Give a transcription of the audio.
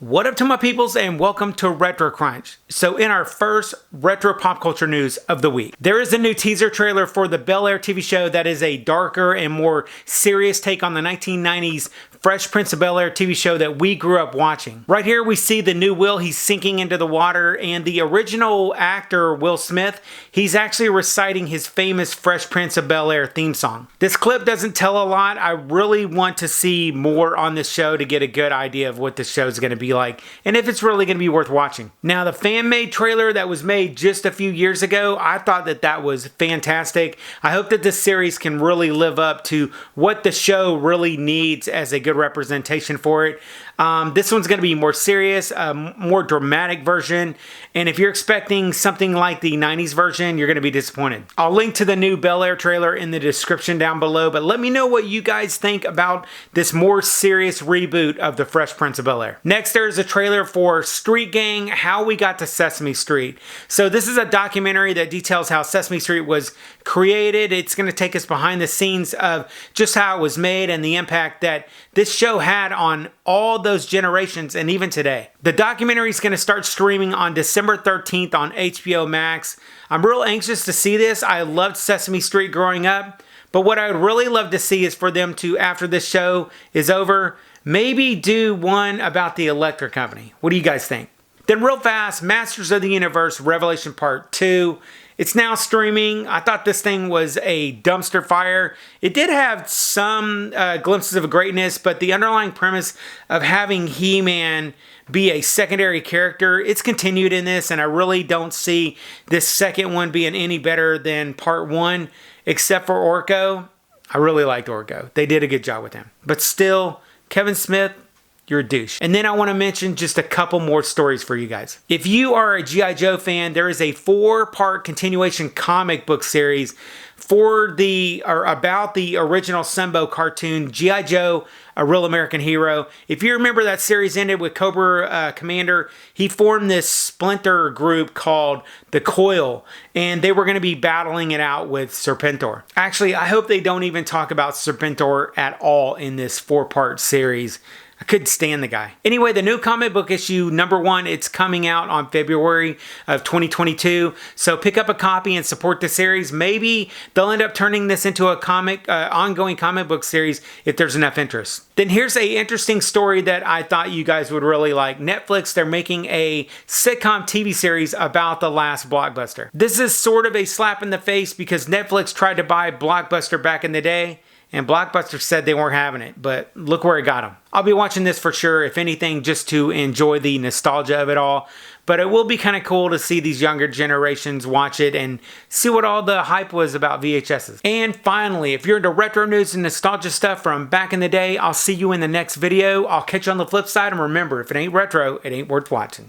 What up to my peoples, and welcome to Retro Crunch. So in our first retro pop culture news of the week, there is a new teaser trailer for the Bel-Air TV show that is a darker and more serious take on the 1990s Fresh Prince of Bel-Air TV show that we grew up watching. Right here we see the new Will, he's sinking into the water, and the original actor Will Smith, he's actually reciting his famous Fresh Prince of Bel-Air theme song. This clip doesn't tell a lot. I really want to see more on this show to get a good idea of what this show is going to be like and if it's really going to be worth watching. Now, the fan-made trailer that was made just a few years ago, I thought that was fantastic. I hope that this series can really live up to what the show really needs as a good representation for it. This one's going to be more serious, a more dramatic version, and if you're expecting something like the 90s version, you're going to be disappointed. I'll link to the new Bel-Air trailer in the description down below, but let me know what you guys think about this more serious reboot of the Fresh Prince of Bel-Air. Next, there's a trailer for Street Gang, How We Got to Sesame Street. So this is a documentary that details how Sesame Street was created. It's going to take us behind the scenes of just how it was made and the impact that this show had on all those generations and even today. The documentary is going to start streaming on December 13th on HBO Max. I'm real anxious to see this. I loved Sesame Street growing up, but what I would really love to see is for them to, after this show is over, maybe do one about the electric company. What do you guys think? Then real fast, Masters of the Universe Revelation Part 2. It's now streaming. I thought this thing was a dumpster fire. It did have some glimpses of greatness, but the underlying premise of having He-Man be a secondary character, it's continued in this, and I really don't see this second one being any better than part one, except for Orko. I really liked Orko. They did a good job with him. But still, Kevin Smith, you're a douche. And then I want to mention just a couple more stories for you guys. If you are a G.I. Joe fan, there is a 4-part continuation comic book series about the original Sunbow cartoon, G.I. Joe, A Real American Hero. If you remember, that series ended with Cobra Commander. He formed this splinter group called the Coil, and they were going to be battling it out with Serpentor. Actually, I hope they don't even talk about Serpentor at all in this 4-part series. I couldn't stand the guy. Anyway, the new comic book issue #1, it's coming out on February of 2022. So pick up a copy and support the series. Maybe they'll end up turning this into a ongoing comic book series if there's enough interest. Then here's a interesting story that I thought you guys would really like. Netflix, they're making a Sitcom TV series about the last Blockbuster. This is sort of a slap in the face because Netflix tried to buy Blockbuster back in the day, and Blockbuster said they weren't having it, but look where it got them. I'll be watching this for sure, if anything, just to enjoy the nostalgia of it all. But it will be kind of cool to see these younger generations watch it and see what all the hype was about VHSs. And finally, if you're into retro news and nostalgia stuff from back in the day, I'll see you in the next video. I'll catch you on the flip side, and remember, if it ain't retro, it ain't worth watching.